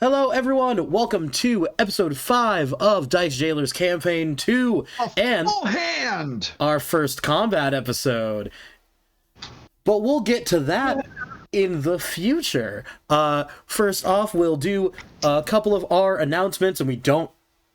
Hello, everyone. Welcome to episode 5 of Dice Jailer's Campaign 2 and full hand, our first combat episode. But we'll get to that in the future. First off, we'll do a couple of our announcements, and we don't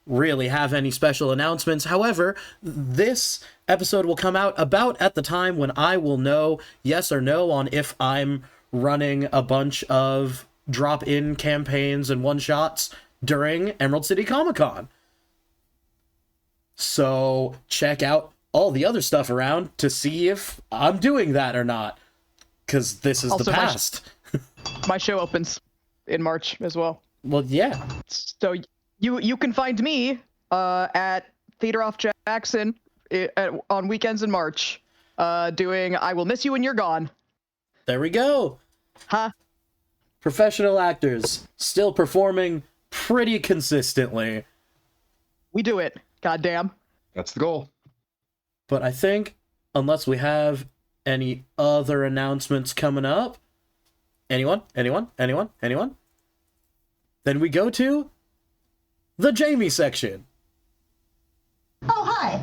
really have any special announcements. However, this episode will come out about at the time when I will know yes or no on if I'm running a bunch of drop-in campaigns and one-shots during Emerald City Comic Con. So check out all the other stuff around to see if I'm doing that or not, because this is also the past. My show opens in March as well. Well, yeah. So you can find me at Theater Off Jackson on weekends in March doing I Will Miss You When You're Gone. There we go. Huh? Professional actors still performing pretty consistently. We do it. Goddamn. that's the goal. But I think, unless we have any other announcements coming up, anyone? Then we go to the Jaime section. Oh, hi.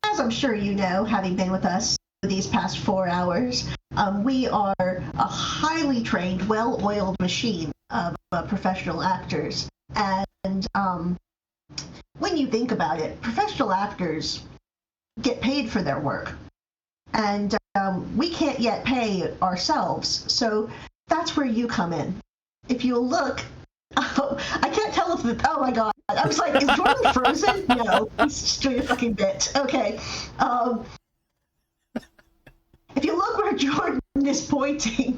As I'm sure you know, having been with us these past 4 hours, we are a highly trained, well-oiled machine of professional actors. And when you think about it, professional actors get paid for their work. And we can't yet pay ourselves. So that's where you come in. If you look, I can't tell if oh my God. I was like, is Jordan frozen? No, he's just doing a fucking bit. Okay. If you look where Jordan is pointing,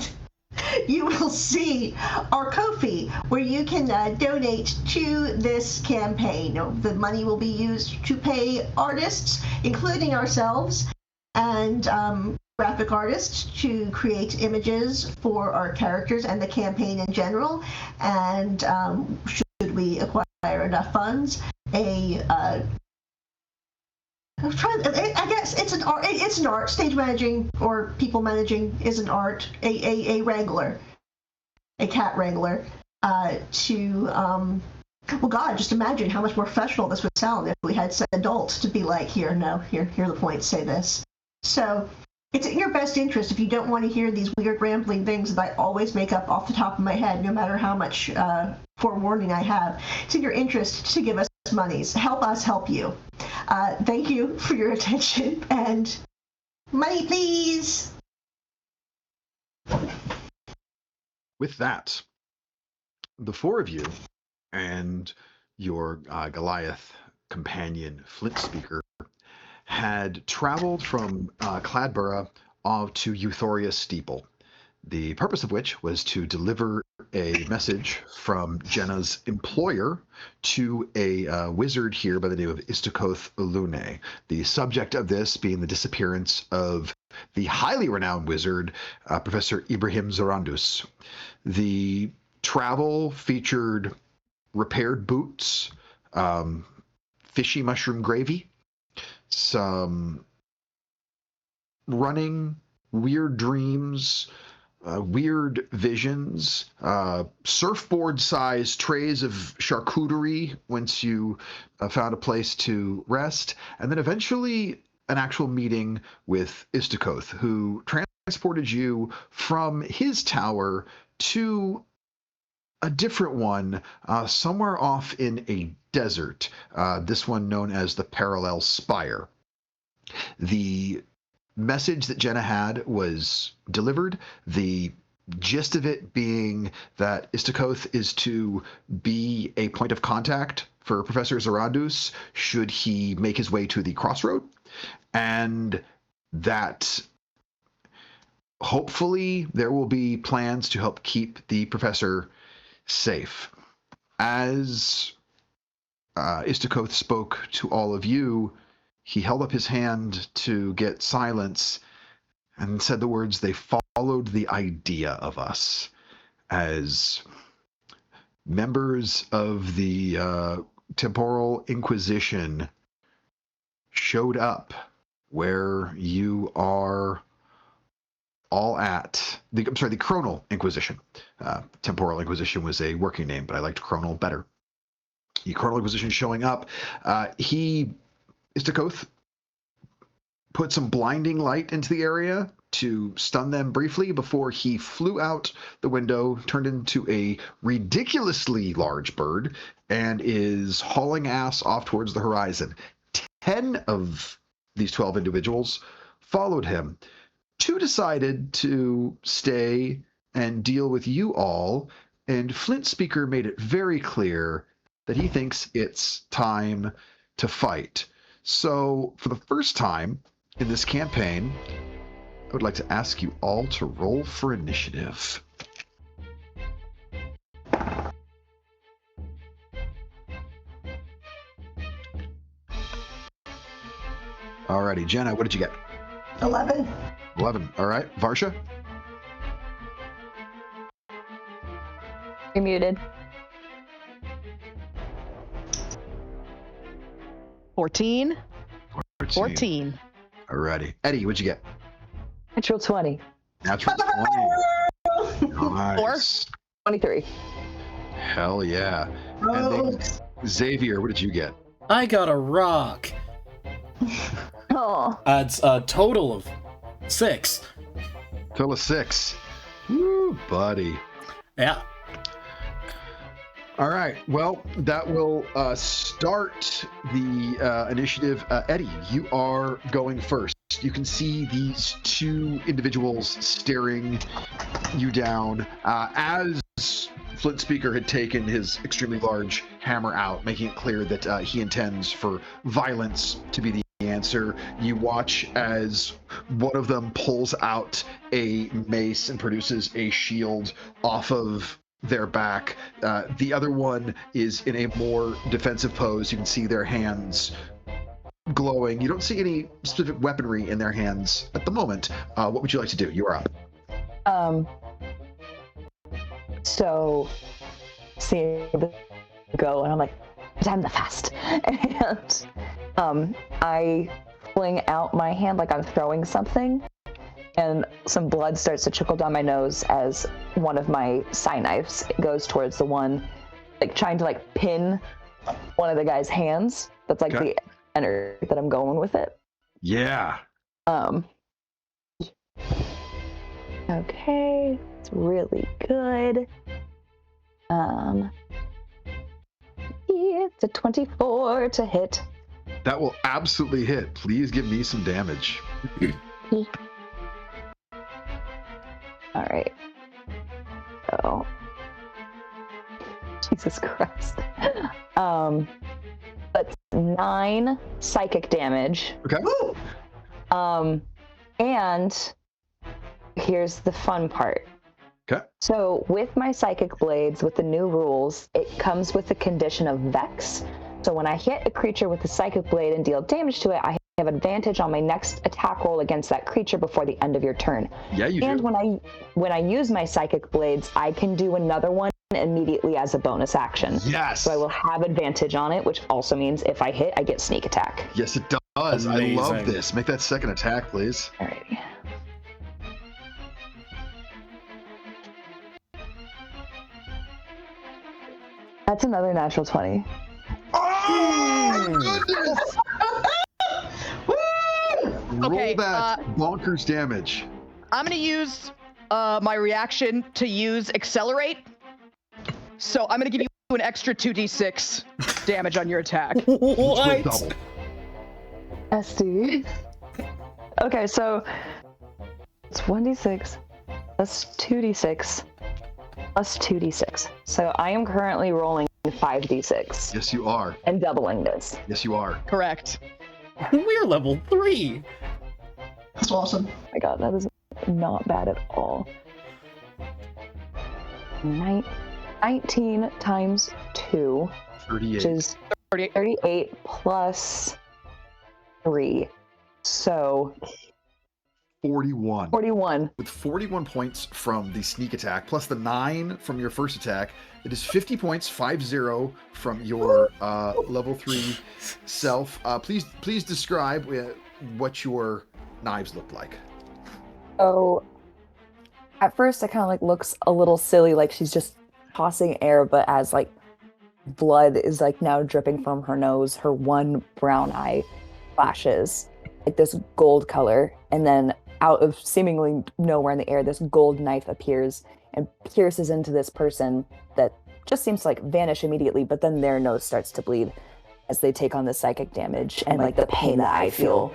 you will see our Ko-fi, where you can donate to this campaign. The money will be used to pay artists, including ourselves, and graphic artists to create images for our characters and the campaign in general. And should we acquire enough funds, I guess it's an art. It's an art. Stage managing or people managing is an art. A wrangler, a cat wrangler. Well, God, just imagine how much more professional this would sound if we had some adults to be like, here are the points. Say this. So it's in your best interest if you don't want to hear these weird rambling things that I always make up off the top of my head, no matter how much forewarning I have. It's in your interest to give us monies. Help us help you. Thank you for your attention, and money, please. With that, the four of you and your Goliath companion, Flint Speaker, had traveled from Cladborough to Euthoria Steeple, the purpose of which was to deliver a message from Jenah's employer to a wizard here by the name of Istakoth Lune. The subject of this being the disappearance of the highly renowned wizard, Professor Ibrahim Zorandus. The travel featured repaired boots, fishy mushroom gravy, some running, weird dreams, weird visions, surfboard-sized trays of charcuterie once you found a place to rest, and then eventually an actual meeting with Istakoth, who transported you from his tower to a different one somewhere off in a desert, this one known as the Parallel Spire. The message that Jenah had was delivered, the gist of it being that Istakoth is to be a point of contact for Professor Zorandus should he make his way to the crossroad, and that hopefully there will be plans to help keep the professor safe. As Istakoth spoke to all of you, he held up his hand to get silence and said the words, "They followed the idea of us." As members of the Temporal Inquisition showed up where you are all at the Chronal Inquisition. Temporal Inquisition was a working name, but I liked Chronal better. The Chronal Inquisition showing up. Istakoth put some blinding light into the area to stun them briefly before he flew out the window, turned into a ridiculously large bird, and is hauling ass off towards the horizon. 10 of these 12 individuals followed him. 2 decided to stay and deal with you all, and Flint Speaker made it very clear that he thinks it's time to fight. So, for the first time in this campaign, I would like to ask you all to roll for initiative. Alrighty, Jenna, what did you get? 11. 11. All right, Varsha? You're muted. 14. 14. Alrighty. Etty, what'd you get? Natural 20. Natural 20. Nice. 23. Hell yeah. And then Xavier, what did you get? I got a rock. Oh. It's a total of 6. Total of 6. Woo, buddy. Yeah. All right. Well, that will start the initiative. Etty, you are going first. You can see these 2 individuals staring you down as Flint Speaker had taken his extremely large hammer out, making it clear that he intends for violence to be the answer. You watch as one of them pulls out a mace and produces a shield off of their back. The other one is in a more defensive pose. You can see their hands glowing. You don't see any specific weaponry in their hands at the moment. What would you like to do? You are up. So see the go, and I'm like, time to fast. And I fling out my hand like I'm throwing something, and some blood starts to trickle down my nose as one of my sai knives goes towards the one, like trying to like pin one of the guy's hands. That's like the energy that I'm going with it. Yeah. Okay, it's really good. It's a 24 to hit. That will absolutely hit. Please give me some damage. All right. So, Jesus Christ. That's 9 psychic damage. Okay. And here's the fun part. Okay. So with my psychic blades, with the new rules, it comes with the condition of Vex. So when I hit a creature with a psychic blade and deal damage to it, I have advantage on my next attack roll against that creature before the end of your turn. Yeah, you and do. And when I use my psychic blades, I can do another one immediately as a bonus action. Yes. So I will have advantage on it, which also means if I hit, I get sneak attack. Yes, it does. Amazing. I love this. Make that second attack, please. All right. That's another natural 20. Oh, goodness! Okay, Roll that bonkers damage. I'm gonna use my reaction to use accelerate. So I'm gonna give you an extra 2d6 damage on your attack. What? Double. SD. Okay, so it's 1d6 plus 2d6 plus 2d6. So I am currently rolling 5d6 Yes, you are. and doubling this. Yes, you are. Correct. We're level 3. That's awesome. Oh my god, that is not bad at all. 19 times 2, 38. which is 38. 38 plus 3. So 41. 41. With 41 points from the sneak attack, plus the 9 from your first attack, it is 50 points, 5-0 from your level 3 self. Please describe what your knives look like. So At first, it kind of like looks a little silly, like she's just tossing air, but as like blood is like now dripping from her nose, her one brown eye flashes like this gold color, and then out of seemingly nowhere in the air, this gold knife appears and pierces into this person that just seems to like vanish immediately, but then their nose starts to bleed as they take on the psychic damage, and like the pain that I feel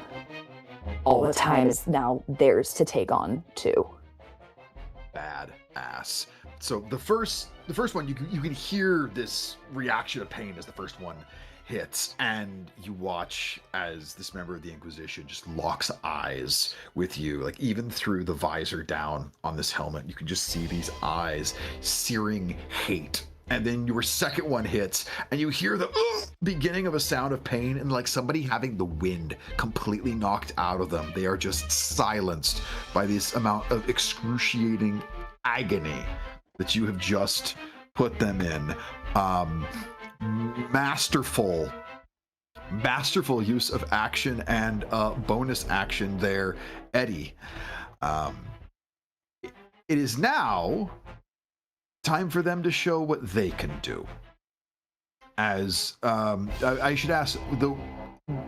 all the time is now theirs to take on too. Bad ass. So the first one, you can hear this reaction of pain as the first one hits, and you watch as this member of the Inquisition just locks eyes with you, like even through the visor down on this helmet, you can just see these eyes searing hate. And then your second one hits, and you hear the beginning of a sound of pain, and like somebody having the wind completely knocked out of them. They are just silenced by this amount of excruciating agony that you have just put them in. Masterful use of action and bonus action there, Etty. It is now time for them to show what they can do. As I should ask,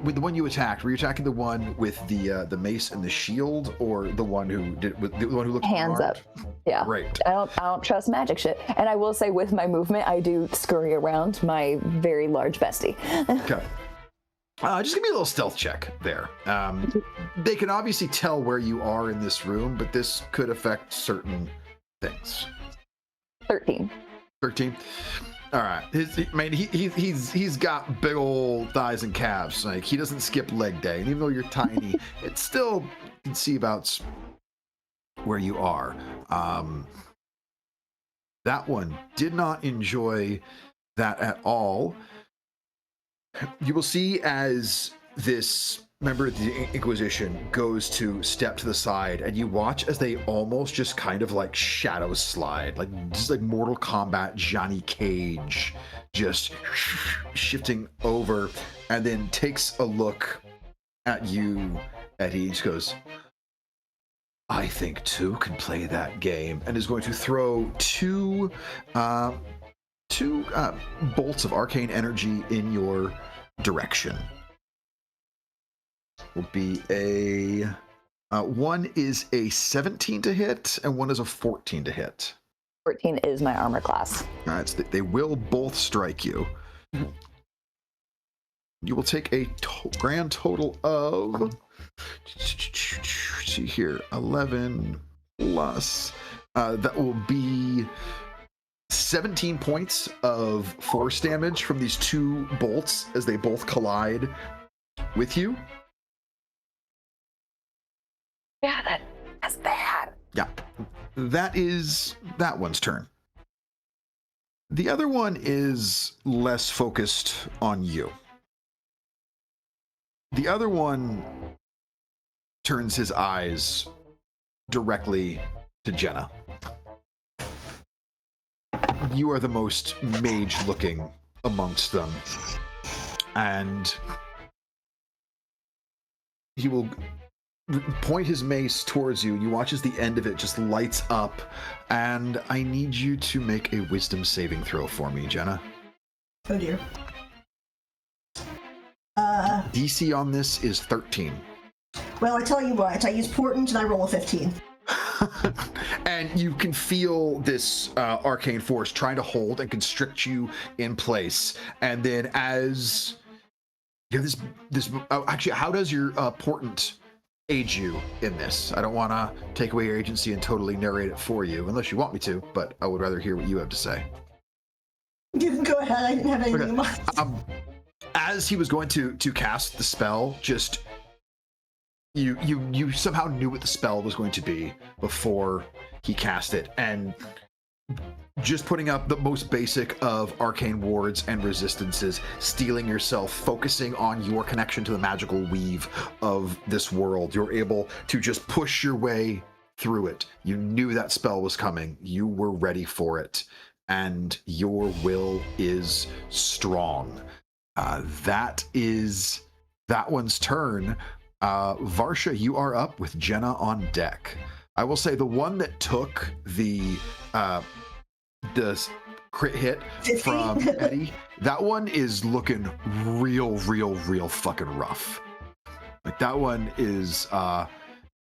with the one you attacked, were you attacking the one with the mace and the shield, or the one who looked hands armed? up? Yeah. Right. I don't trust magic shit. And I will say, with my movement, I do scurry around my very large bestie. Okay. Just give me a little stealth check there. They can obviously tell where you are in this room, but this could affect certain things. 13. 13. All right. He's got big old thighs and calves. Like, he doesn't skip leg day. And even though you're tiny, it's still, you can see about where you are. That one did not enjoy that at all. You will see as this member of the Inquisition goes to step to the side, and you watch as they almost just kind of like shadow slide, like just like Mortal Kombat Johnny Cage, just shifting over, and then takes a look at you, Etty, and just goes, I think two can play that game, and is going to throw two bolts of arcane energy in your direction. Will be a one is a 17 to hit, and one is a 14 to hit. 14 is my armor class. All right, so they will both strike you. You will take a grand total of, see here, 11 plus. That will be 17 points of force damage from these two bolts as they both collide with you. Yeah, that's bad. Yeah, that is that one's turn. The other one is less focused on you. The other one turns his eyes directly to Jenah. You are the most mage-looking amongst them, and he will point his mace towards you, and you watch as the end of it just lights up, and I need you to make a wisdom saving throw for me, Jenah. Oh dear. DC on this is 13. Well, I tell you what, I use portent and I roll a 15. And you can feel this arcane force trying to hold and constrict you in place, and then as you have this actually, how does your portent aid you in this? I don't want to take away your agency and totally narrate it for you, unless you want me to, but I would rather hear what you have to say. You can go ahead, I didn't have anything in mind. As he was going to cast the spell, just you somehow knew what the spell was going to be before he cast it, and just putting up the most basic of arcane wards and resistances, steeling yourself, focusing on your connection to the magical weave of this world, you're able to just push your way through it. You knew that spell was coming. You were ready for it, and your will is strong. That is that one's turn. Varsha, you are up with Jenah on deck. I will say the one that took the crit hit from Etty, that one is looking real fucking rough. Like that one is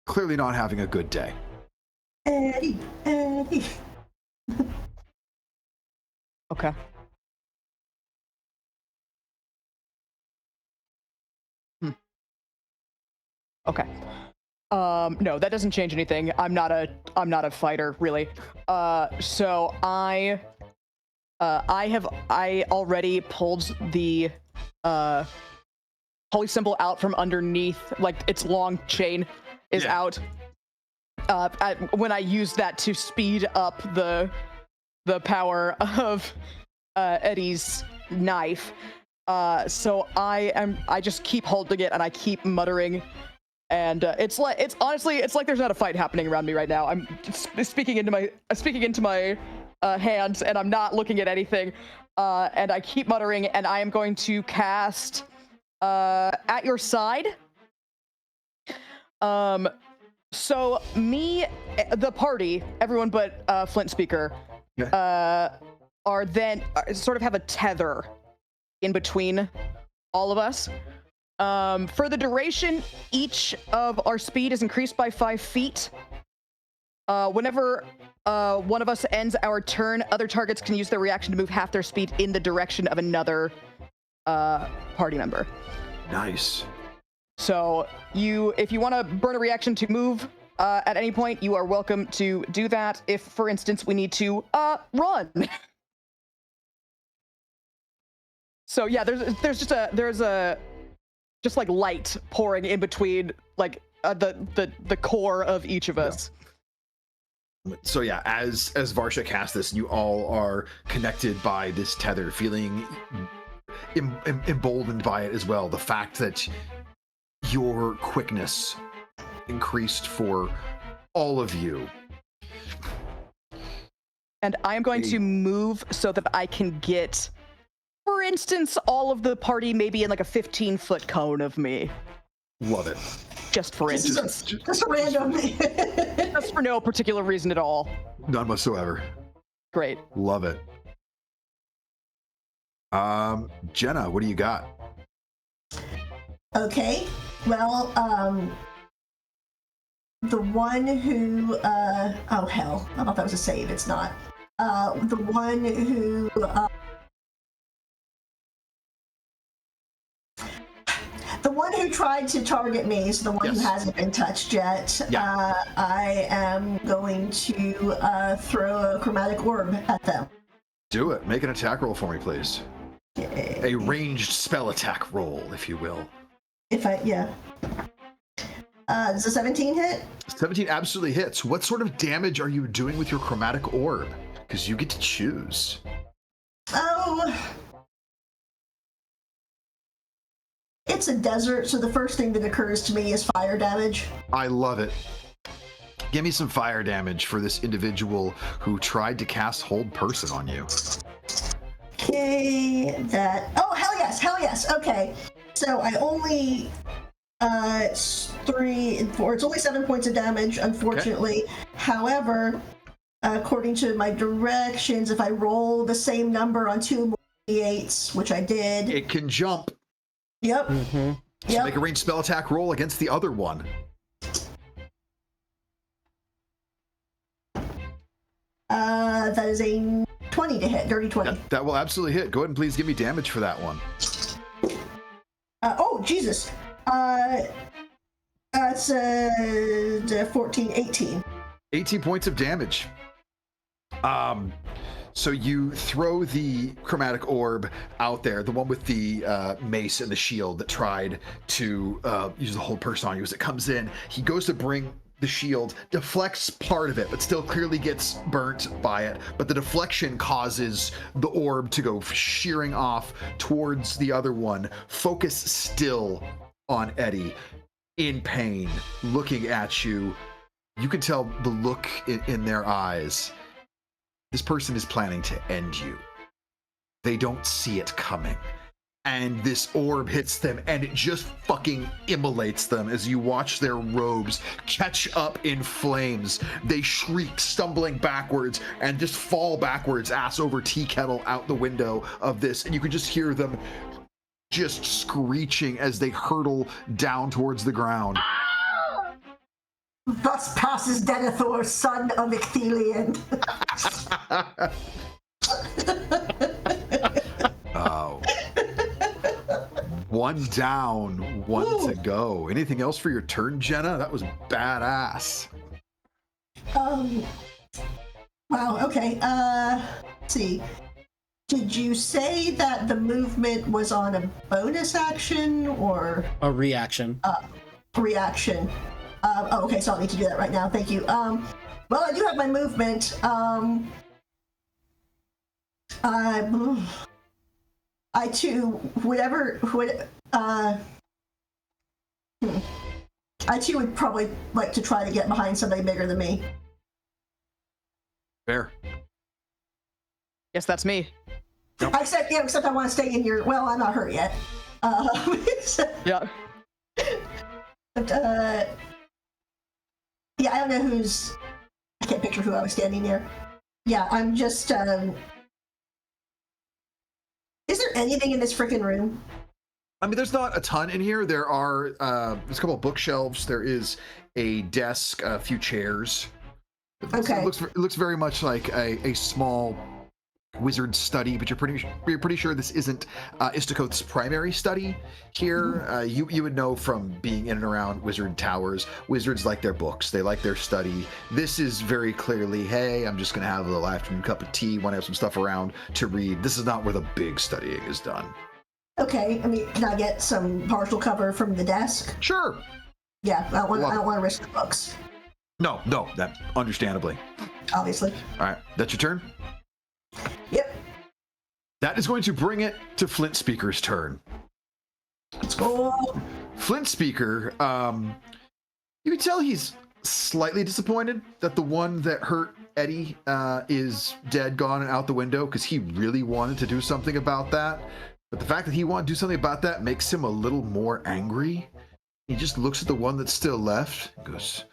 clearly not having a good day. Etty. Okay. Okay. No, that doesn't change anything. I'm not a fighter, really. So I already pulled the holy symbol out from underneath, like its long chain is out. When I used that to speed up the power of Etty's knife. So I just keep holding it and I keep muttering. And it's like there's not a fight happening around me right now. I'm speaking into my hands, and I'm not looking at anything. And I keep muttering, and I am going to cast at your side. So me, the party, everyone but Flint Speaker, are then sort of have a tether in between all of us. For the duration, each of our speed is increased by 5 feet. Whenever one of us ends our turn, other targets can use their reaction to move half their speed in the direction of another party member. Nice. So if you want to burn a reaction to move at any point, you are welcome to do that. If, for instance, we need to run. So yeah, there's just like light pouring in between like the core of each of us. So yeah, as Varsha casts this, you all are connected by this tether, feeling emboldened by it as well. The fact that your quickness increased for all of you. And I am going to move so that I can get, for instance, all of the party maybe in like a 15-foot cone of me. Love it. Just for instance. Just a random. Just for no particular reason at all. None whatsoever. Great. Love it. Jenah, what do you got? Okay. Well, the one who oh hell, I thought that was a save. It's not. The one who tried to target me is the one who hasn't been touched yet. Yeah. I am going to throw a chromatic orb at them. Do it. Make an attack roll for me, please. Yay. A ranged spell attack roll, if you will. Does a 17 hit? 17 absolutely hits. What sort of damage are you doing with your chromatic orb? Because you get to choose. Oh, it's a desert, so the first thing that occurs to me is fire damage. I love it. Give me some fire damage for this individual who tried to cast Hold Person on you. Okay, oh, hell yes, okay. So I only, 3 and 4, it's only 7 points of damage, unfortunately. Okay. However, according to my directions, if I roll the same number on 2 more d8s, which I did. It can jump. Yep. Mm-hmm. So make a ranged spell attack roll against the other one. That is a 20 to hit, dirty 20. That will absolutely hit. Go ahead and please give me damage for that one. Oh, Jesus. It's 14, 18. 18 points of damage. So you throw the chromatic orb out there, the one with the mace and the shield that tried to use the Hold Person on you. As it comes in, he goes to bring the shield, deflects part of it, but still clearly gets burnt by it. But the deflection causes the orb to go shearing off towards the other one. Focus still on Etty, in pain, looking at you. You can tell the look in their eyes. This person is planning to end you. They don't see it coming. and this orb hits them, and it just fucking immolates them as you watch their robes catch up in flames. They shriek, stumbling backwards, and just fall backwards, ass over tea kettle, out the window of this, and you can just hear them just screeching as they hurtle down towards the ground. Thus passes Denethor, son of Icthelion. Oh. One down, one to go. Anything else for your turn, Jenah? That was badass. Wow, okay. Let's see. Did you say that the movement was on a bonus action or A reaction. reaction? Oh, okay, so I'll need to do that right now. Thank you. Well, I do have my movement. I too would probably like to try to get behind somebody bigger than me. Fair. Yes, that's me. Except I want to stay in your. Well, I'm not hurt yet. Yeah. But, yeah, I don't know who's. I can't picture who I was standing near. Yeah, I'm just. Is there anything in this freaking room? I mean, there's not a ton in here. There's a couple of bookshelves. There is a desk, a few chairs. Okay. It looks very much like a small wizard study, but you're pretty sure this isn't Istakoth's primary study here. You would know from being in and around wizard towers. Wizards like their books. They like their study. This is very clearly, hey, I'm just gonna have a little afternoon cup of tea, want to have some stuff around to read. This is not where the big studying is done. Okay, I mean, can I get some partial cover from the desk? Sure. Yeah, I don't want to risk the books. No, that understandably. Obviously. All right, that's your turn. Yep. That is going to bring it to Flint Speaker's turn. Let's go. Flint Speaker, you can tell he's slightly disappointed that the one that hurt Etty is dead, gone, and out the window, because he really wanted to do something about that. But the fact that he wanted to do something about that makes him a little more angry. He just looks at the one that's still left and goes,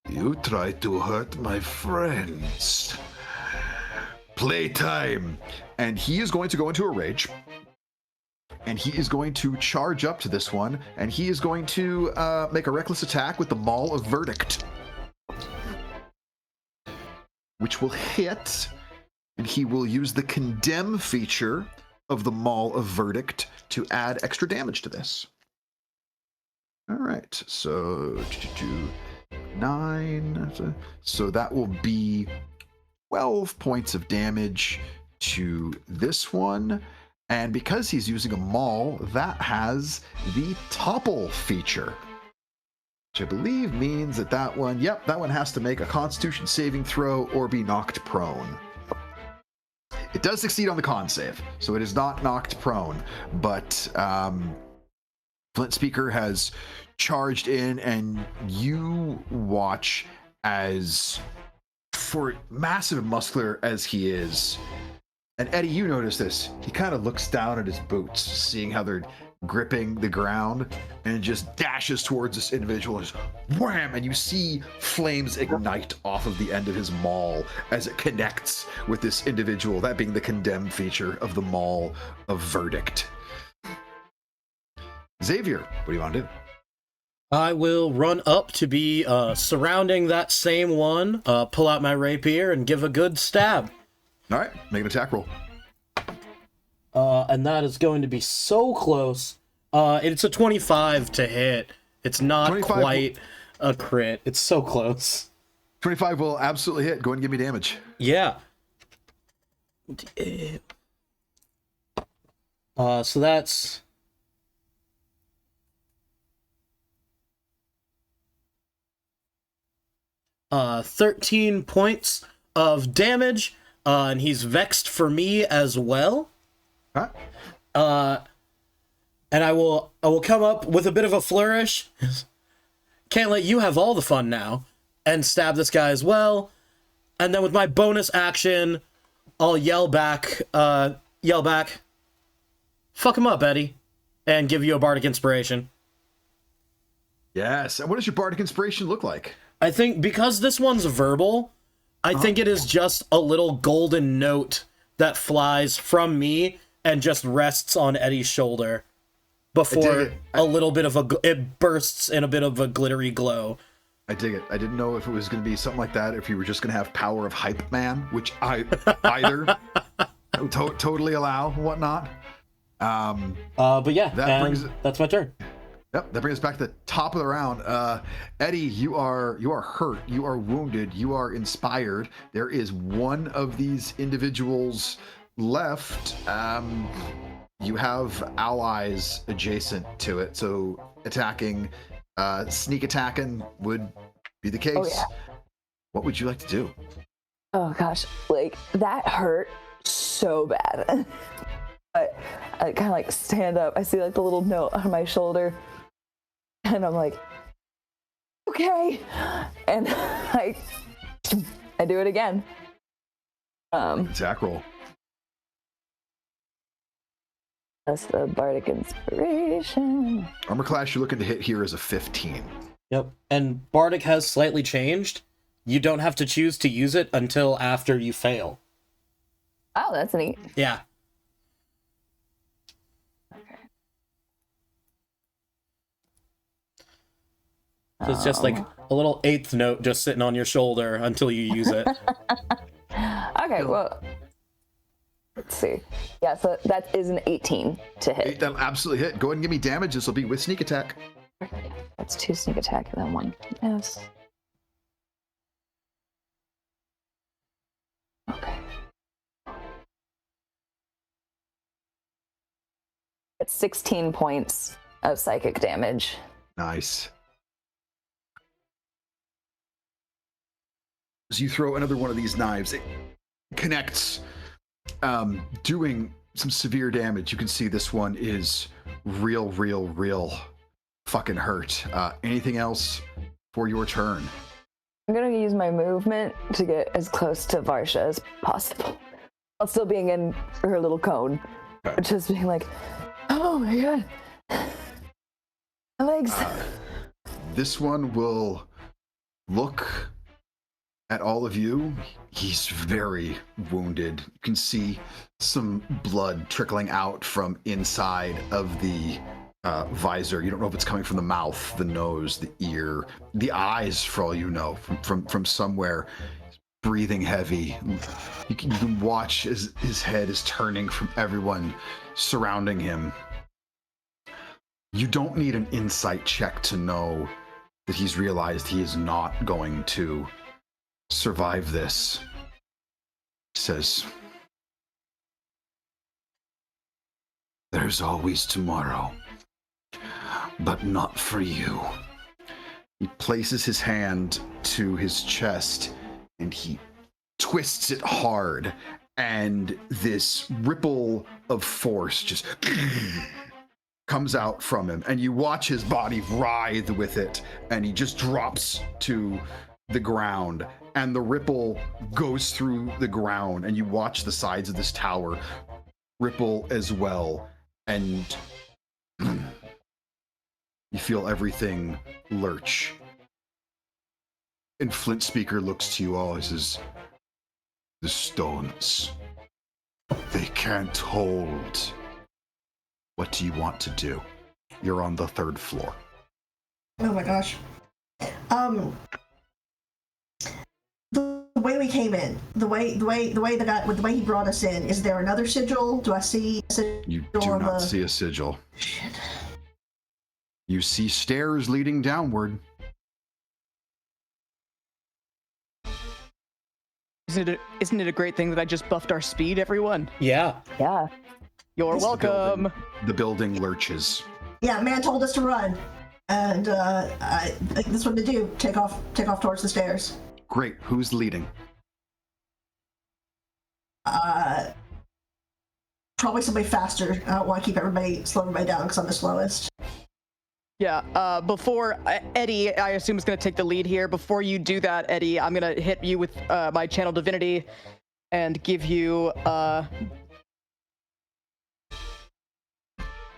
"You tried to hurt my friends. Playtime." And he is going to go into a rage. And he is going to charge up to this one. And he is going to make a reckless attack with the Maul of Verdict, which will hit. And he will use the Condemn feature of the Maul of Verdict to add extra damage to this. All right, so 9. So that will be 12 points of damage to this one. And because he's using a maul, that has the topple feature, which I believe means that one has to make a Constitution saving throw or be knocked prone. It does succeed on the con save, so it is not knocked prone, but Flint Speaker has charged in, and you watch as, for massive and muscular as he is, and Etty, you notice this, he kind of looks down at his boots, seeing how they're gripping the ground, and just dashes towards this individual and just wham, and you see flames ignite off of the end of his maul as it connects with this individual, that being the Condemn feature of the Maul of Verdict. Xavier, what do you want to do? I will run up to be surrounding that same one, pull out my rapier, and give a good stab. All right, make an attack roll. And that is going to be so close. It's a 25 to hit. It's not quite a crit. It's so close. 25 will absolutely hit. Go ahead and give me damage. Yeah. So that's... 13 points of damage, and he's vexed for me as well. Huh? And I will come up with a bit of a flourish. Can't let you have all the fun now, and stab this guy as well. And then with my bonus action, I'll yell back, fuck him up, Etty, and give you a bardic inspiration. Yes. And what does your bardic inspiration look like? I think because this one's verbal, I think it is just a little golden note that flies from me and just rests on Etty's shoulder before a little bit of it bursts in a bit of a glittery glow. I dig it. I didn't know if it was going to be something like that, if you were just going to have power of hype man, which I either totally allow, whatnot. But yeah, that's my turn. Yep, that brings us back to the top of the round. Etty, you are hurt, you are wounded, you are inspired. There is one of these individuals left. You have allies adjacent to it, so sneak attacking would be the case. Oh, yeah. What would you like to do? Oh gosh, like that hurt so bad. But I kind of like stand up. I see like the little note on my shoulder, and I'm like, okay, and I do it again. Attack roll. That's the bardic inspiration. Armor class you're looking to hit here is a 15. Yep, and bardic has slightly changed. You don't have to choose to use it until after you fail. Oh, that's neat. Yeah. So it's just like a little eighth note just sitting on your shoulder until you use it. Okay, well, let's see. Yeah, so that is an 18 to hit. That'll absolutely hit. Go ahead and give me damage. This will be with sneak attack. That's 2 sneak attack and then 1. Yes. Okay. It's 16 points of psychic damage. Nice. As you throw another one of these knives, it connects, doing some severe damage. You can see this one is real fucking hurt. Anything else for your turn? I'm gonna use my movement to get as close to Varsha as possible, while still being in her little cone. Okay. Just being like, oh my god, my legs. This one will look at all of you. He's very wounded. You can see some blood trickling out from inside of the visor. You don't know if it's coming from the mouth, the nose, the ear, the eyes, for all you know, from somewhere. He's breathing heavy. You can watch as his head is turning from everyone surrounding him. You don't need an insight check to know that he's realized he is not going to survive this. He says, "There's always tomorrow, but not for you." He places his hand to his chest and he twists it hard, and this ripple of force just comes out from him, and you watch his body writhe with it, and he just drops to the ground, and the ripple goes through the ground, and you watch the sides of this tower ripple as well, and you feel everything lurch. And Flint Speaker looks to you all and says, "The stones, they can't hold. What do you want to do? You're on the 3rd floor." Oh my gosh. The way we came in, the way he brought us in, is there another sigil? Do I see a sigil? You do not see a sigil. Shit. You see stairs leading downward. Isn't it a great thing that I just buffed our speed, everyone? Yeah. Yeah. You're welcome. The building lurches. Yeah, man told us to run, and I think that's what to do. Take off towards the stairs. Great. Who's leading? Probably somebody faster. I don't want to slow everybody down because I'm the slowest. Yeah, before Etty, I assume, is going to take the lead here. Before you do that, Etty, I'm going to hit you with my Channel Divinity and give you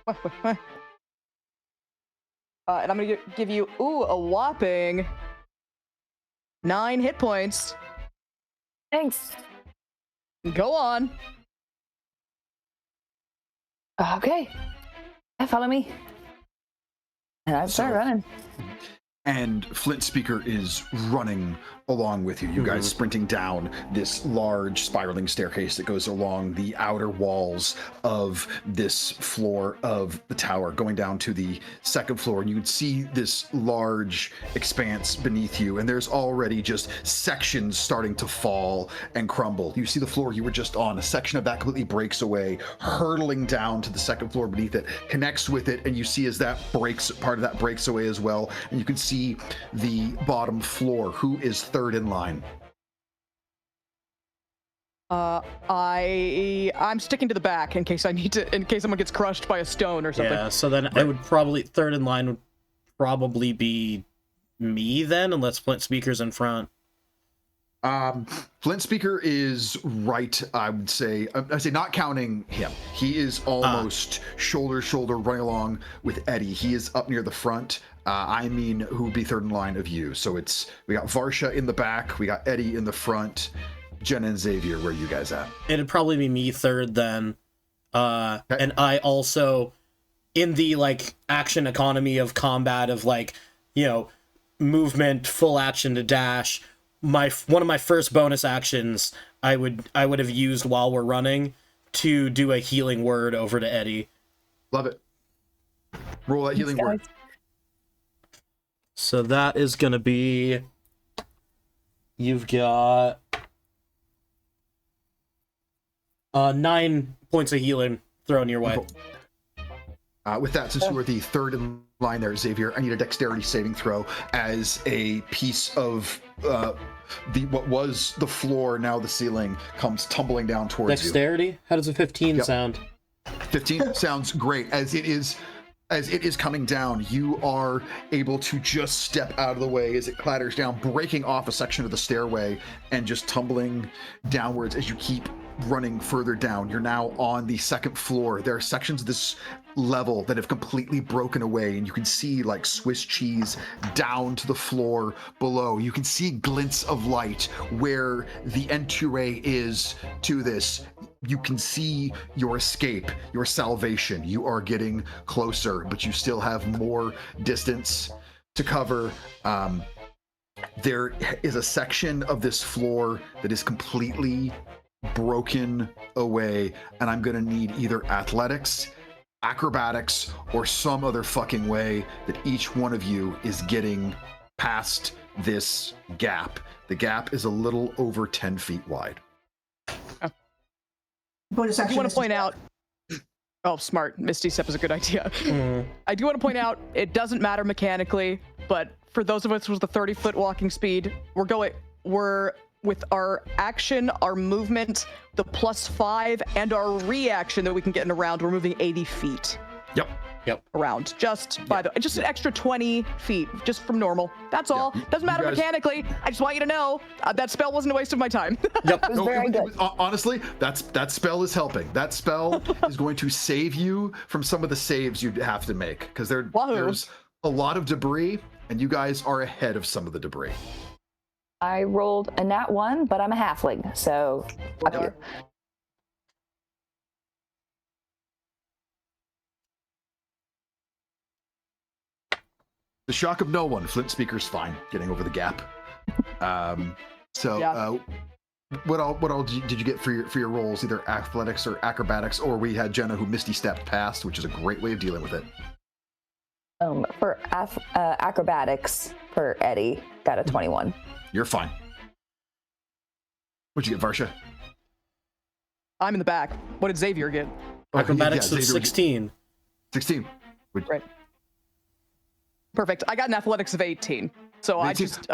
And I'm gonna give you, a whopping 9 hit points. Thanks. Go on. Okay. Yeah, follow me. And I start running. And Flint Speaker is running along with you. You guys sprinting down this large spiraling staircase that goes along the outer walls of this floor of the tower, going down to the second floor. And you can see this large expanse beneath you, and there's already just sections starting to fall and crumble. You see the floor you were just on. A section of that completely breaks away, hurtling down to the second floor beneath it, connects with it, and you see as that breaks, part of that breaks away as well. And you can see the bottom floor. Who is third in line? I'm sticking to the back in case someone gets crushed by a stone or something. Yeah, so then I would probably, third in line would probably be me then, unless Flint Speaker's in front. Flint Speaker is right, I would say not counting him. He is almost shoulder to shoulder running along with Etty. He is up near the front. I mean, who would be third in line of you? So we got Varsha in the back, we got Etty in the front, Jenah and Xavier, where are you guys at? It'd probably be me third then. Okay. And I also, in the, like, action economy of combat of, like, you know, movement, full action to dash, one of my first bonus actions I would have used while we're running to do a healing word over to Etty. Love it. Roll that healing word. So that is gonna be, you've got 9 points of healing thrown your way. With that, since you were the third in line there, Xavier, I need a dexterity saving throw as a piece of what was the floor, now the ceiling, comes tumbling down towards Dexterity? How does a 15 sound? 15 sounds great. As it is coming down, you are able to just step out of the way as it clatters down, breaking off a section of the stairway and just tumbling downwards as you keep running further down. You're now on the second floor. There are sections of this level that have completely broken away, and you can see like Swiss cheese down to the floor below. You can see glints of light where the entryway is to this. You can see your escape, your salvation. You are getting closer, but you still have more distance to cover. There is a section of this floor that is completely broken away, and I'm gonna need either athletics, acrobatics, or some other fucking way that each one of you is getting past this gap. The gap is a little over 10 feet wide. Bonus action. I want to point out. Oh, smart. Misty Step is a good idea. I do want to point out it doesn't matter mechanically, but for those of us with the 30-foot walking speed, we're with our action, our movement, the +5, and our reaction that we can get in a round, we're moving 80 feet. Yep. Around. Just an extra 20 feet, just from normal. That's all. Doesn't matter mechanically. I just want you to know that spell wasn't a waste of my time. Yep. It was very good. Honestly, that spell is helping. That spell is going to save you from some of the saves you'd have to make, because there's a lot of debris, and you guys are ahead of some of the debris. I rolled a nat 1, but I'm a halfling, so fuck you. The shock of no one. Flint Speaker's fine, getting over the gap. What all did you get for your rolls? Either athletics or acrobatics, or we had Jenah who Misty stepped past, which is a great way of dealing with it. For acrobatics, for Etty, got a 21. You're fine. What'd you get, Varsha? I'm in the back. What did Xavier get? Acrobatics of 16. 16. Right. Perfect. I got an athletics of 18. So I just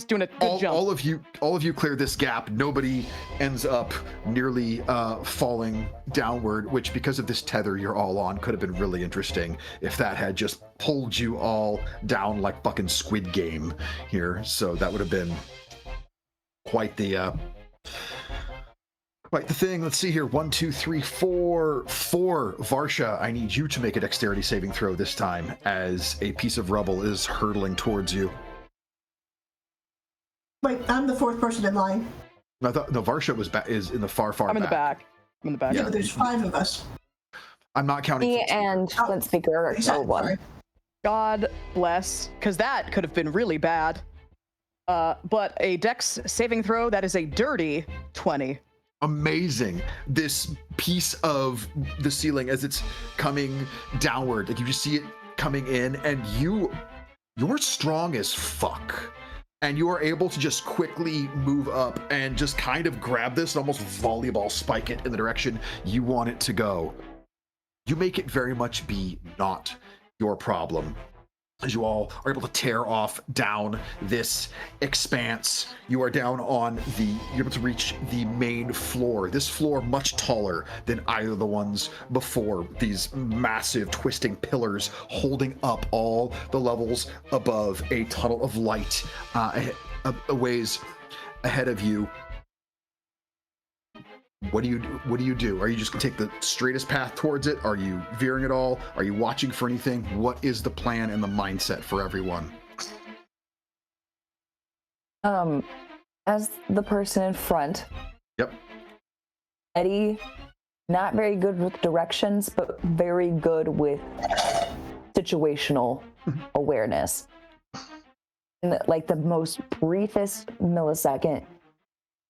doing a good jump. All of you clear this gap. Nobody ends up nearly falling downward, which, because of this tether you're all on, could have been really interesting if that had just pulled you all down like fucking Squid Game here. So that would have been quite the Quite the thing. Let's see here. 1, 2, 3, 4. 4. Varsha, I need you to make a dexterity saving throw this time as a piece of rubble is hurtling towards you. Wait, I'm the fourth person in line. I thought no, Varsha is in the far back. I'm in the back. Yeah, but there's 5 of us. I'm not counting. Me and Flint Speaker are one. Sorry. God bless, because that could have been really bad. But a dex saving throw, that is a dirty 20. Amazing. This piece of the ceiling as it's coming downward, like you just see it coming in, and you're strong as fuck. And you are able to just quickly move up and just kind of grab this and almost volleyball spike it in the direction you want it to go. You make it very much be not your problem. As you all are able to tear off down this expanse, you are down on you're able to reach the main floor. This floor much taller than either of the ones before. These massive twisting pillars holding up all the levels above. A tunnel of light a ways ahead of you. What do you do? Are you just gonna take the straightest path towards it? Are you veering at all? Are you watching for anything? What is the plan and the mindset for everyone? As the person in front. Yep. Etty, not very good with directions, but very good with situational awareness. In like the most briefest millisecond,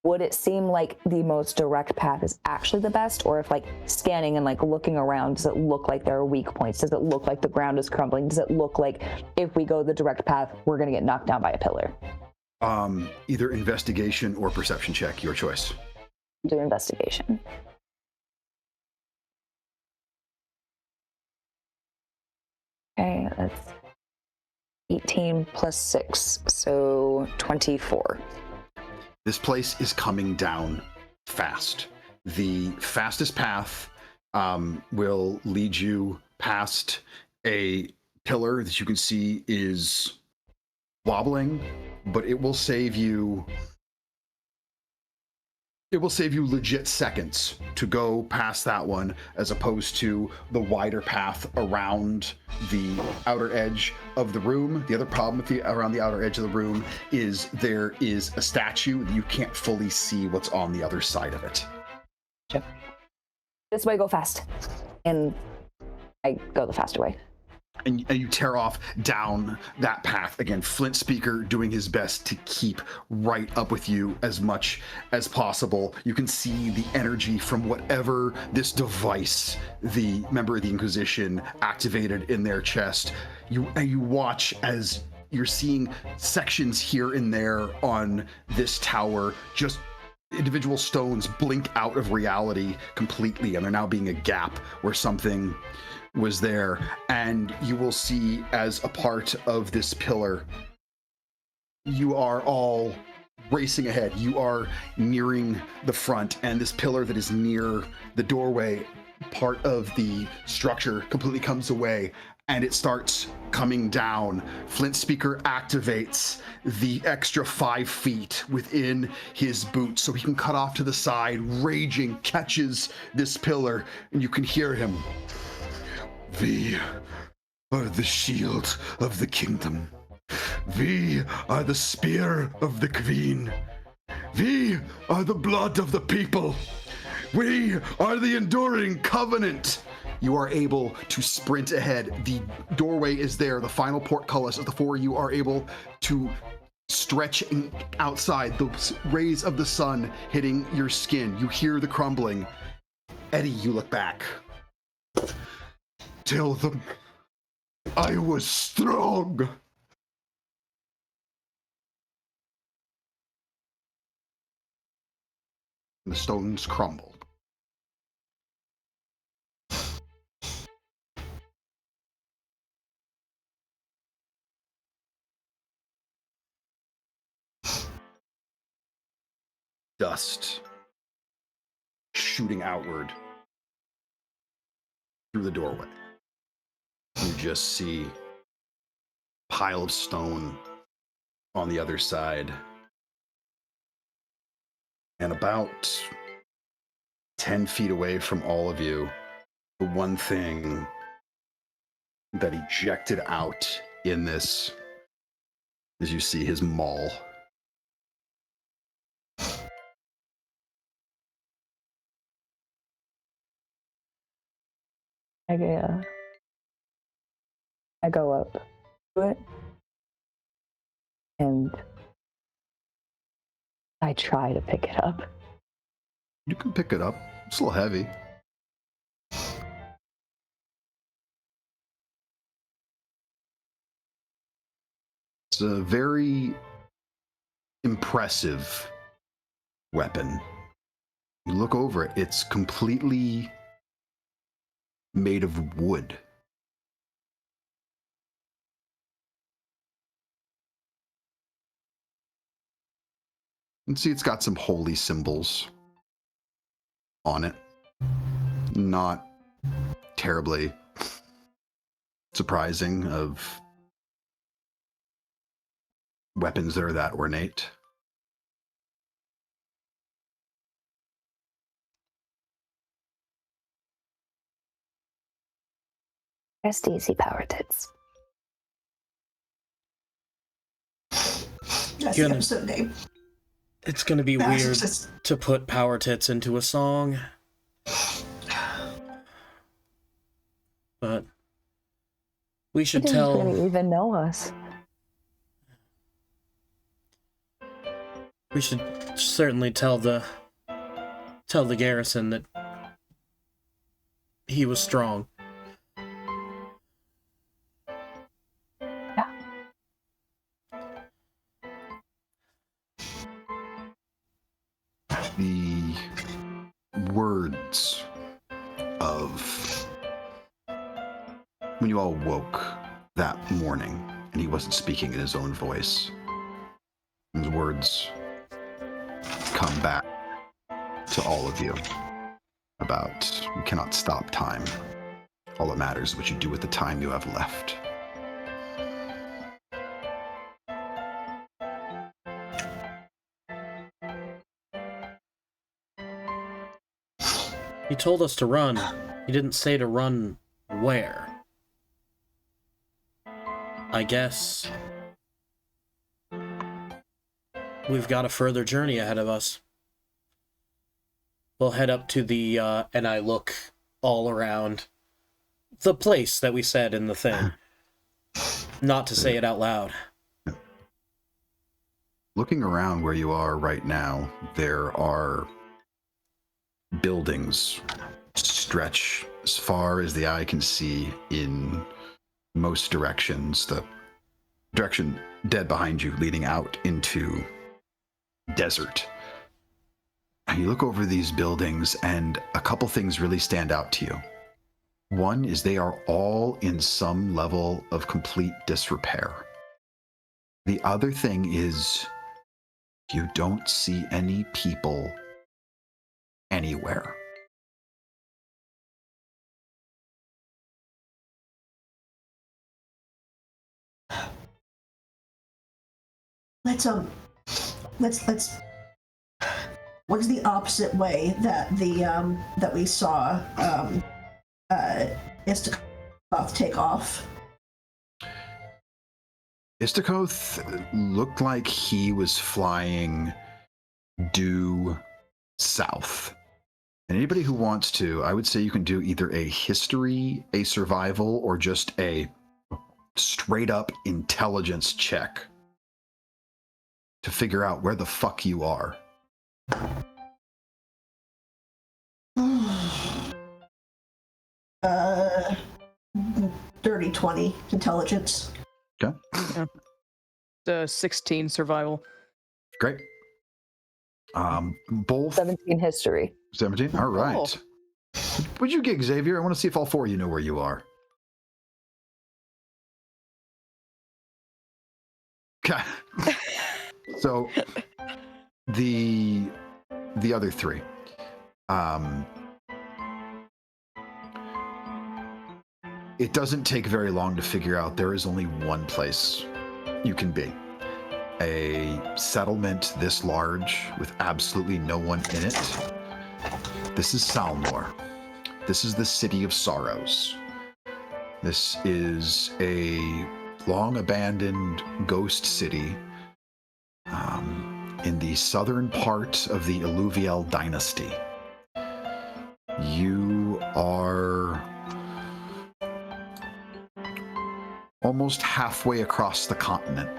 would it seem like the most direct path is actually the best? Or if like scanning and like looking around, does it look like there are weak points? Does it look like the ground is crumbling? Does it look like if we go the direct path, we're gonna get knocked down by a pillar? Either investigation or perception check, your choice. Do investigation. Okay, that's 18 plus 6, so 24. This place is coming down fast. The fastest path will lead you past a pillar that you can see is wobbling, but it will save you legit seconds to go past that one, as opposed to the wider path around the outer edge of the room. The other problem with around the outer edge of the room is there is a statue that you can't fully see what's on the other side of it. Sure. This way, go fast. And I go the faster way. And you tear off down that path. Again, Flint Speaker doing his best to keep right up with you as much as possible. You can see the energy from whatever this device the member of the Inquisition activated in their chest. You watch as you're seeing sections here and there on this tower, just individual stones blink out of reality completely, and they're now being a gap where something was there. And you will see, as a part of this pillar, you are all racing ahead. You are nearing the front, and this pillar that is near the doorway, part of the structure, completely comes away and it starts coming down. Flint Speaker activates the extra 5 feet within his boot so he can cut off to the side, raging, catches this pillar, and you can hear him. We are the shield of the kingdom. We are the spear of the queen. We are the blood of the people. We are the enduring covenant. You are able to sprint ahead. The doorway is there. The final portcullis of the 4 of you are able to stretch outside, the rays of the sun hitting your skin. You hear the crumbling. Etty, you look back. Tell them I was strong. The stones crumble. Dust shooting outward through the doorway. You just see a pile of stone on the other side. And about 10 feet away from all of you, the one thing that ejected out in this, as you see his maul. I go up to it and I try to pick it up. You can pick it up. It's a little heavy. It's a very impressive weapon. You look over it, it's completely made of wood. You can see it's got some holy symbols on it. Not terribly surprising of weapons that are that ornate. Rest easy, power tits. That's the episode name. It's gonna be weird to put power tits into a song. But we should tell. They didn't really even know us. We should certainly tell the garrison that he was strong. Yeah. The words of when you all woke that morning and he wasn't speaking in his own voice, his words come back to all of you about you cannot stop time. All that matters is what you do with the time you have left. He told us to run. He didn't say to run where. I guess we've got a further journey ahead of us. We'll head up to the, and I look all around the place that we said in the thing. Not to say it out loud. Looking around where you are right now, there are buildings stretch as far as the eye can see in most directions. The direction dead behind you leading out into desert. You look over these buildings and a couple things really stand out to you. One is they are all in some level of complete disrepair. The other thing is you don't see any people anywhere. Let's what is the opposite way that the that we saw Istakoth take off? Istakoth looked like he was flying due south. And anybody who wants to, I would say you can do either a history, a survival, or just a straight up intelligence check to figure out where the fuck you are. 30-20 intelligence. Okay. Yeah. 16 survival. Great. Both 17 history. 17. All right. Oh. What'd you get, Xavier? I want to see if all four of you know where you are. Okay. So the other three. It doesn't take very long to figure out there is only one place you can be. A settlement this large with absolutely no one in it. This is Salmor. This is the City of Sorrows. This is a long-abandoned ghost city in the southern part of the Alluvial Dynasty. You are almost halfway across the continent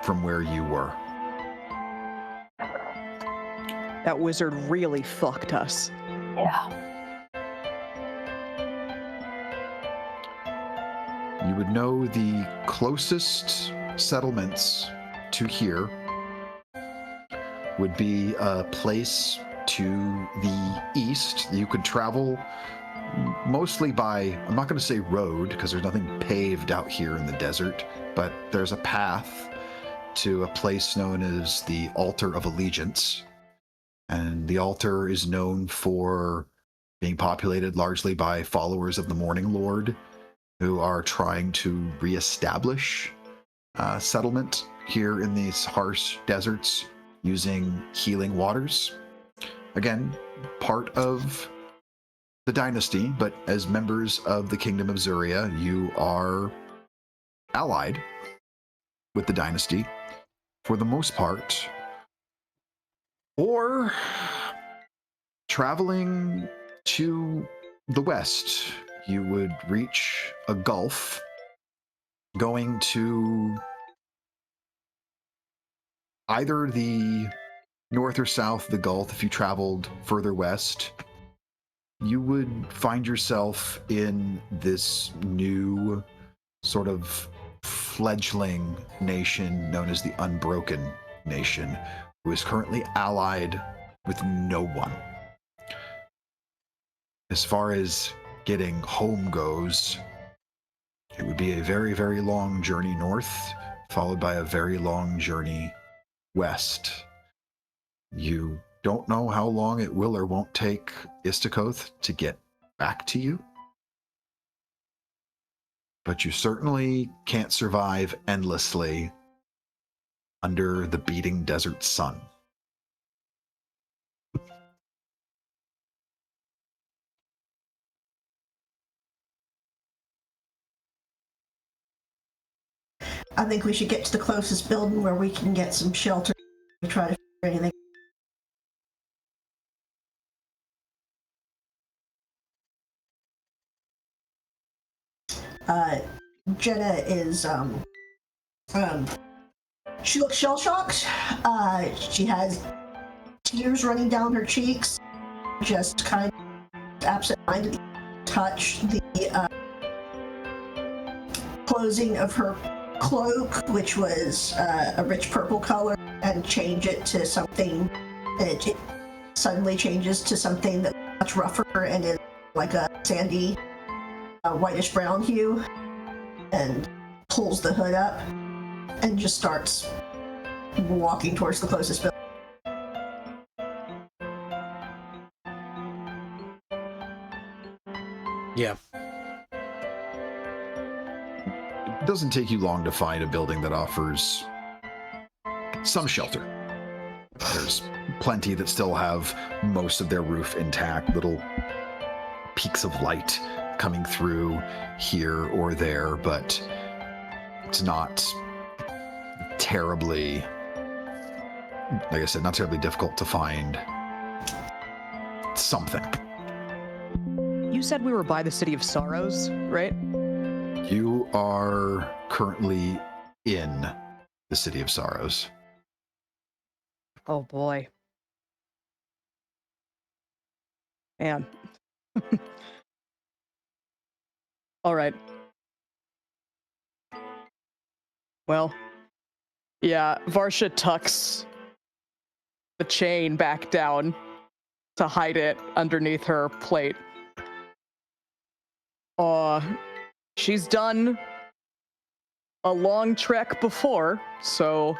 from where you were. That wizard really fucked us. Yeah. You would know the closest settlements to here would be a place to the east. You could travel mostly by, I'm not going to say road, because there's nothing paved out here in the desert, but there's a path to a place known as the Altar of Allegiance. And the altar is known for being populated largely by followers of the Morning Lord, who are trying to reestablish settlement here in these harsh deserts using healing waters. Again, part of the dynasty, but as members of the Kingdom of Zuria, you are allied with the dynasty for the most part, or traveling to the west. You would reach a gulf going to either the north or south of the gulf. If you traveled further west, you would find yourself in this new sort of fledgling nation known as the Unbroken Nation, who is currently allied with no one. As far as getting home goes, it would be a very, very long journey north, followed by a very long journey west. You don't know how long it will or won't take Istakoth to get back to you, but you certainly can't survive endlessly under the beating desert sun. I think we should get to the closest building where we can get some shelter. We try to figure anything. Jenah is she looks shell shocked. She has tears running down her cheeks. Just kind of absent-mindedly touch the closing of her cloak, which was a rich purple color, and change it to something. It suddenly changes to something that's much rougher and is like a sandy, whitish brown hue, and pulls the hood up and just starts walking towards the closest building. Yeah. It doesn't take you long to find a building that offers some shelter. There's plenty that still have most of their roof intact, little peaks of light coming through here or there, but it's not terribly, like I said, not terribly difficult to find something. You said we were by the City of Sorrows, right? You are currently in the City of Sorrows. Oh boy. Man. All right. Well, yeah, Varsha tucks the chain back down to hide it underneath her plate. She's done a long trek before, so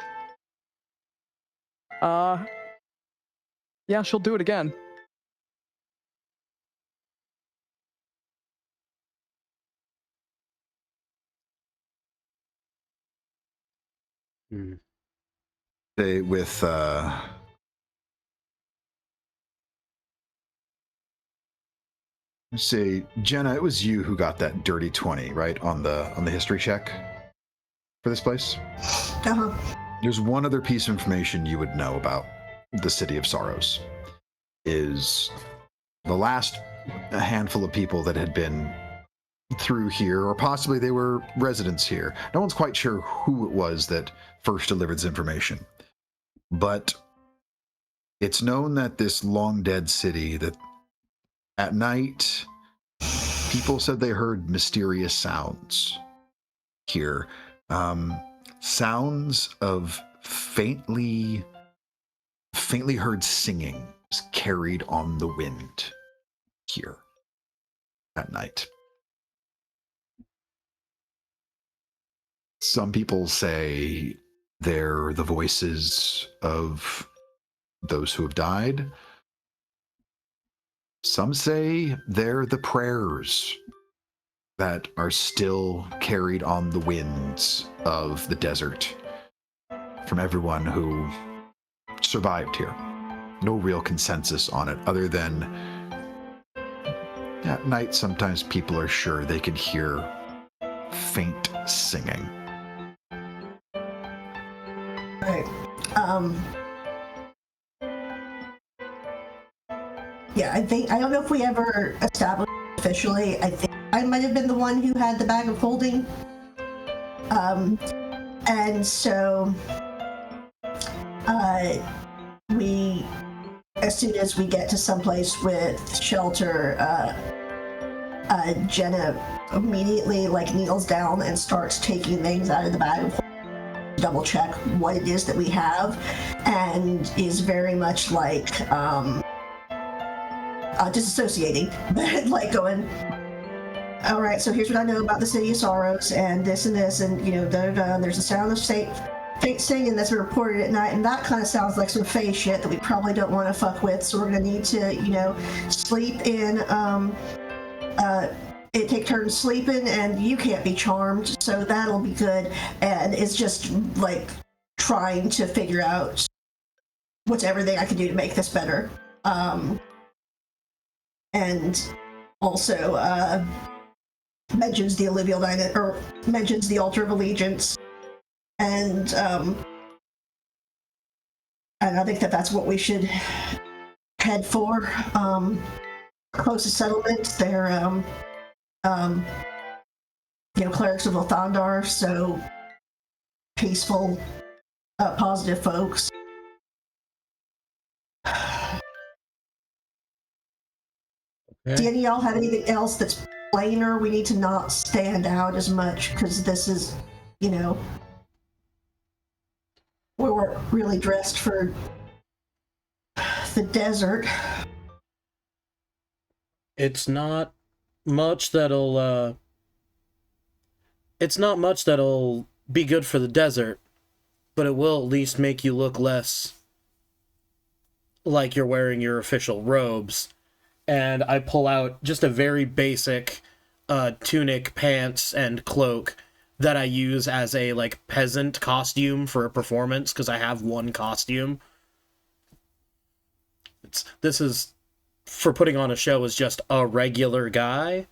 yeah, she'll do it again. With Say, Jenna, it was you who got that dirty 20, right, on the history check for this place. Uh-huh. There's one other piece of information you would know about the City of Sorrows. Is the last handful of people that had been through here, or possibly they were residents here. No one's quite sure who it was that first delivered this information, but it's known that this long dead city, that at night people said they heard mysterious sounds here, sounds of faintly heard singing carried on the wind here at night. Some people say they're the voices of those who have died. Some say they're the prayers that are still carried on the winds of the desert from everyone who survived here. No real consensus on it, other than at night sometimes people are sure they can hear faint singing. Right. Yeah, I don't know if we ever established officially. I think I might have been the one who had the bag of holding. And so, we, as soon as we get to someplace with shelter, Jenna immediately kneels down and starts taking things out of the bag of holding. Double check what it is that we have, and is very much disassociating, but going, all right, so here's what I know about the City of Sorrows, and this, and there's a sound of faint singing that's been reported at night, and that kind of sounds like some Fae shit that we probably don't want to fuck with, so we're gonna need to, sleep in, take turns sleeping, and you can't be charmed, so that'll be good. And it's just trying to figure out what's everything I can do to make this better. And also mentions the alluvial dynamic, or mentions the altar of allegiance, and I think that's what we should head for. Closest settlement, they're clerics of Lothandar, so peaceful, positive folks. Okay. Do any of y'all have anything else that's plainer? We need to not stand out as much, because this is, we weren't really dressed for the desert. It's not much that'll be good for the desert, but it will at least make you look less like you're wearing your official robes. And I pull out just a very basic tunic, pants, and cloak that I use as a peasant costume for a performance, because I have one costume. This is for putting on a show as just a regular guy.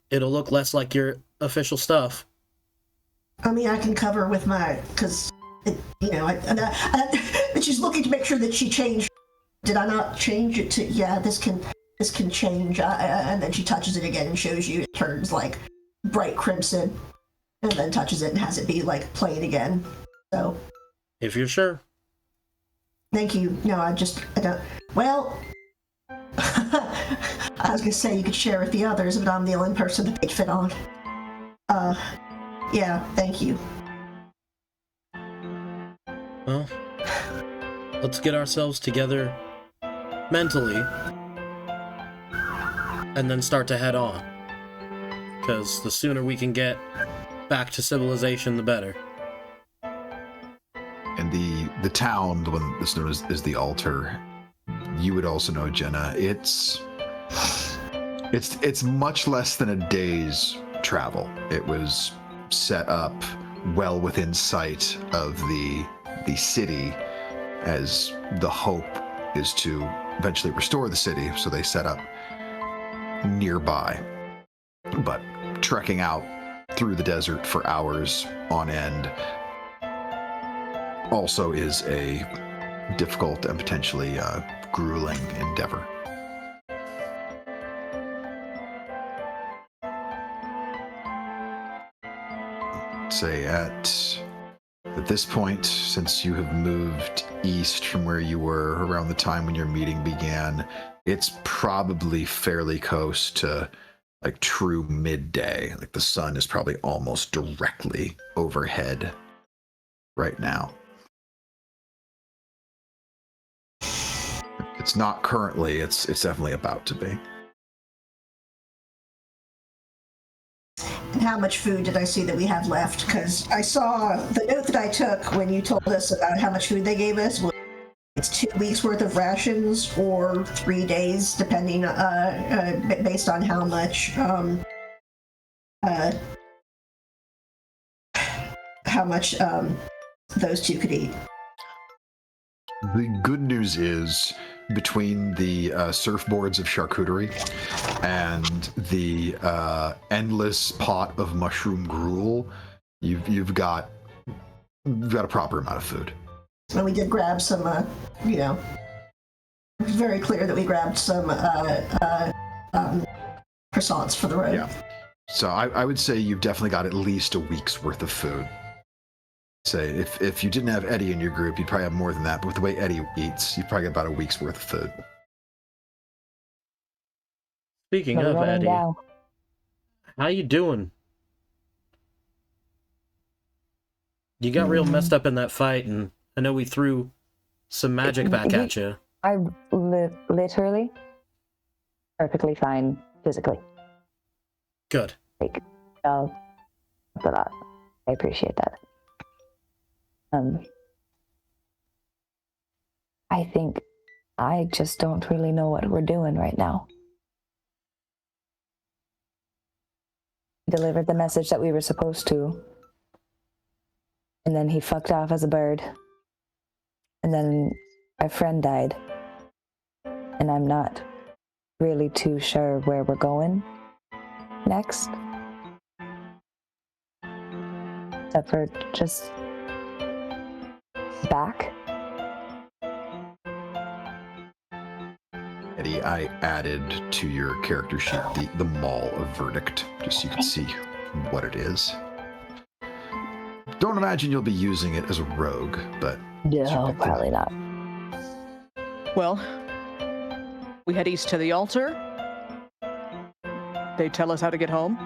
It'll look less like your official stuff. I mean, I can cover with my, because, she's looking to make sure that she changed. Did I not change it to, yeah, this can change. And then she touches it again and shows you it turns bright crimson, and then touches it and has it be plain again. So. If you're sure. Thank you. No, I don't. Well, I was gonna say you could share with the others, but I'm the only person that they'd fit on. Yeah, thank you. Well, let's get ourselves together mentally, and then start to head on. Because the sooner we can get back to civilization, the better. And the town, the one that's known as the altar, you would also know, Jenna, it's much less than a day's travel. It was set up well within sight of the city, as the hope is to eventually restore the city, so they set up nearby. But trekking out through the desert for hours on end also is a difficult and potentially grueling endeavor. Say at this point, since you have moved east from where you were around the time when your meeting began, it's probably fairly close to like true midday. Like the sun is probably almost directly overhead right now. It's not currently, it's definitely about to be. And how much food did I see that we have left? Because I saw the note that I took when you told us about how much food they gave us. It's 2 weeks worth of rations or 3 days, depending based on how much those two could eat. The good news is, between the surfboards of charcuterie and the endless pot of mushroom gruel, you've got a proper amount of food. And we did grab some, it was very clear that we grabbed some croissants for the road. Yeah. So I would say you've definitely got at least a week's worth of food. Say, if you didn't have Etty in your group, you'd probably have more than that. But with the way Etty eats, you'd probably get about a week's worth of food. Speaking of Etty, how you doing? You got real messed up in that fight, and I know we threw some magic back at you. I'm literally perfectly fine physically. Good. Like, but I appreciate that. I think I just don't really know what we're doing right now. We delivered the message that we were supposed to, and then he fucked off as a bird, and then our friend died, and I'm not really too sure where we're going next, except for just back. Etty, I added to your character sheet the Maul of Verdict, just so you can see what it is. Don't imagine you'll be using it as a rogue, but... No, probably not. Well, we head east to the altar. They tell us how to get home.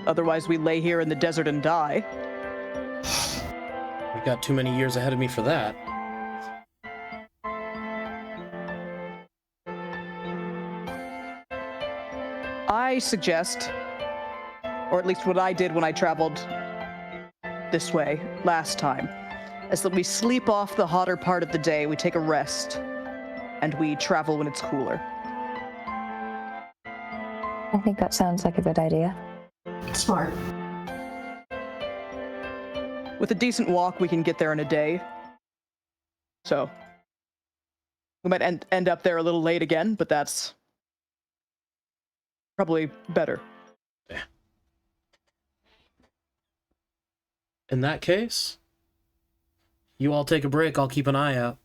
Otherwise, we lay here in the desert and die. You got too many years ahead of me for that. I suggest, or at least what I did when I traveled this way last time, is that we sleep off the hotter part of the day, we take a rest, and we travel when it's cooler. I think that sounds like a good idea. Smart. With a decent walk, we can get there in a day. So, we might end up there a little late again, but that's probably better. Yeah. In that case, you all take a break, I'll keep an eye out.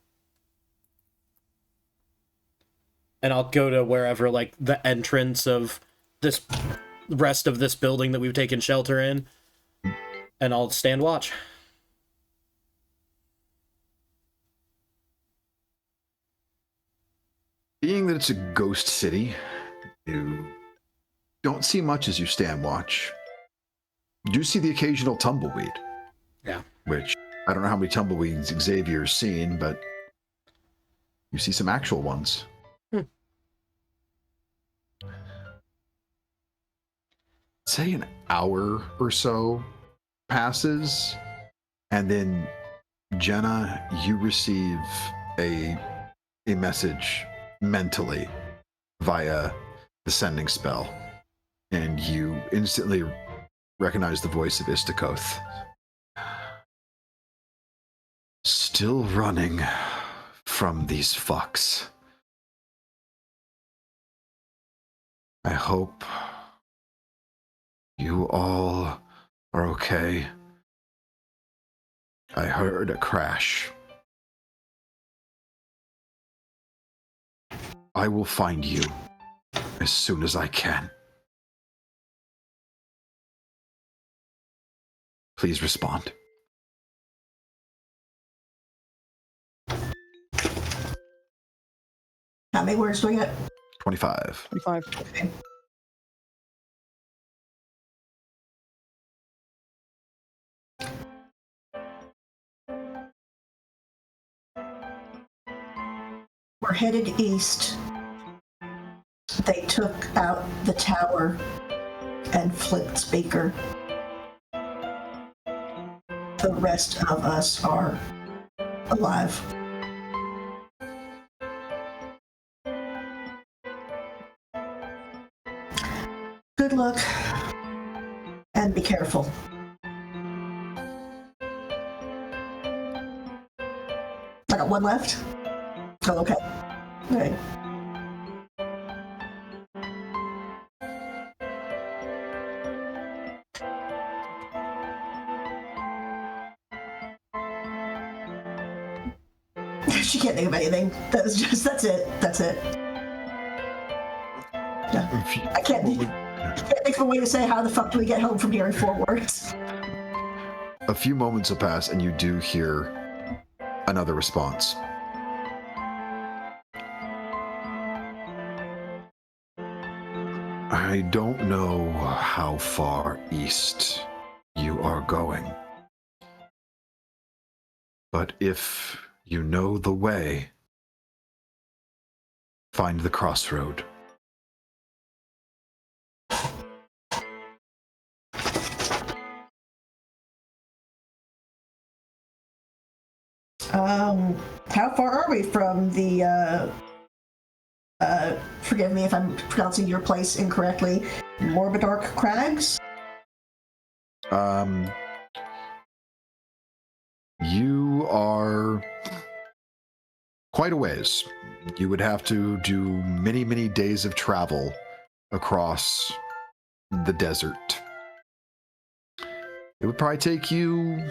And I'll go to wherever, like, the entrance of this rest of this building that we've taken shelter in, and I'll stand watch. Being that it's a ghost city, you don't see much as you stand watch. You do see the occasional tumbleweed. Yeah. Which, I don't know how many tumbleweeds Xavier's seen, but you see some actual ones. Say an hour or so passes, and then Jenah, you receive a message mentally via the sending spell, and you instantly recognize the voice of Istakoth. Still running from these fucks. I hope you all are okay. I heard a crash. I will find you as soon as I can. Please respond. How many words do we get? 25. 25. Okay. We're headed east. They took out the tower and flipped speaker. The rest of us are alive. Good luck and be careful. I got one left. Oh, okay. Okay. She can't think of anything. That's it. Yeah. I can't think of a way to say how the fuck do we get home from here in 4 words. A few moments have passed, and you do hear another response. I don't know how far east you are going, but if you know the way, find the crossroad. How far are we from the, forgive me if I'm pronouncing your place incorrectly, Morbidark Crags? You are quite a ways. You would have to do many, many days of travel across the desert. It would probably take you...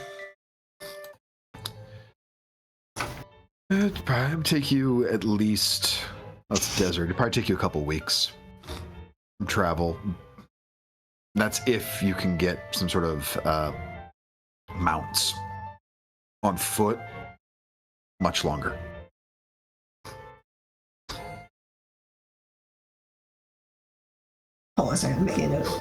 It'd probably take you at least... That's desert. It'd probably take you a couple weeks of travel. That's if you can get some sort of mounts. On foot, much longer. Hold on a second, I'm making a note.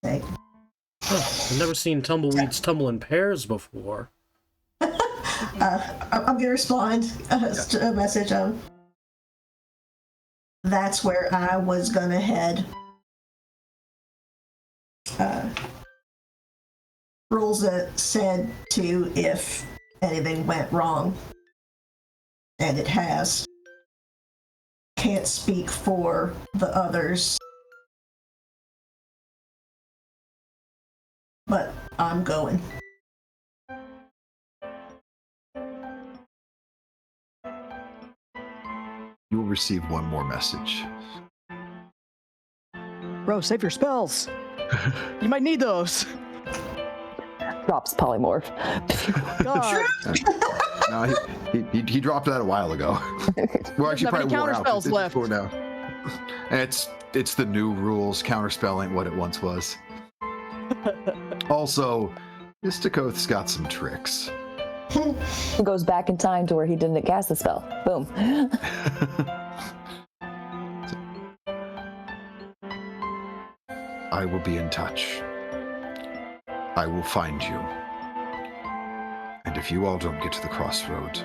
Okay. I've never seen tumbleweeds tumble in pairs before. I'm gonna respond to a message of that's where I was gonna head. Rules that said to if anything went wrong, and it has. Can't speak for the others, but I'm going. You will receive one more message. Bro, save your spells. You might need those. Drops polymorph. God. No, he dropped that a while ago. Well, actually, How many probably wore counter out. spells It's left? four now. And it's the new rules. Counterspell ain't what it once was. Also, Istakoth's got some tricks. He goes back in time to where he didn't cast the spell. Boom. I will be in touch. I will find you. And if you all don't get to the crossroad,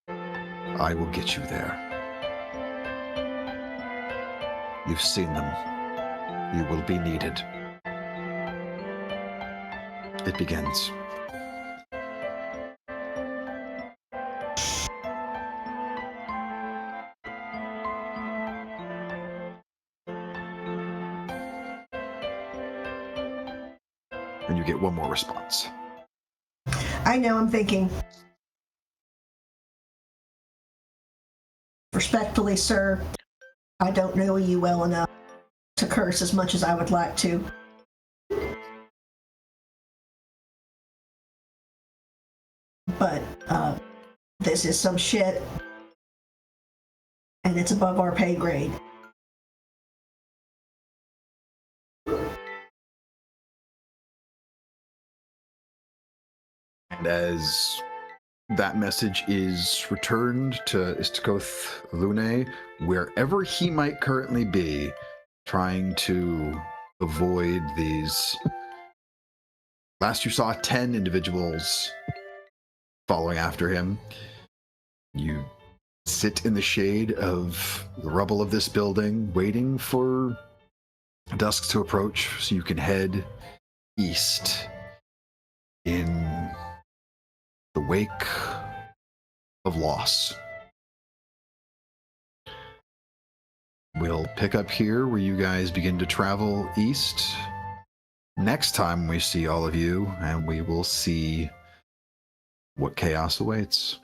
I will get you there. You've seen them. You will be needed. It begins. and you get one more response. I know, I'm thinking. Respectfully, sir, I don't know you well enough to curse as much as I would like to. But, this is some shit, and it's above our pay grade. And as that message is returned to Istikoth Lune, wherever he might currently be, trying to avoid these. Last you saw 10 individuals following after him. You sit in the shade of the rubble of this building, waiting for dusk to approach so you can head east in the wake of loss. We'll pick up here where you guys begin to travel east next time we see all of you, and we will see what chaos awaits.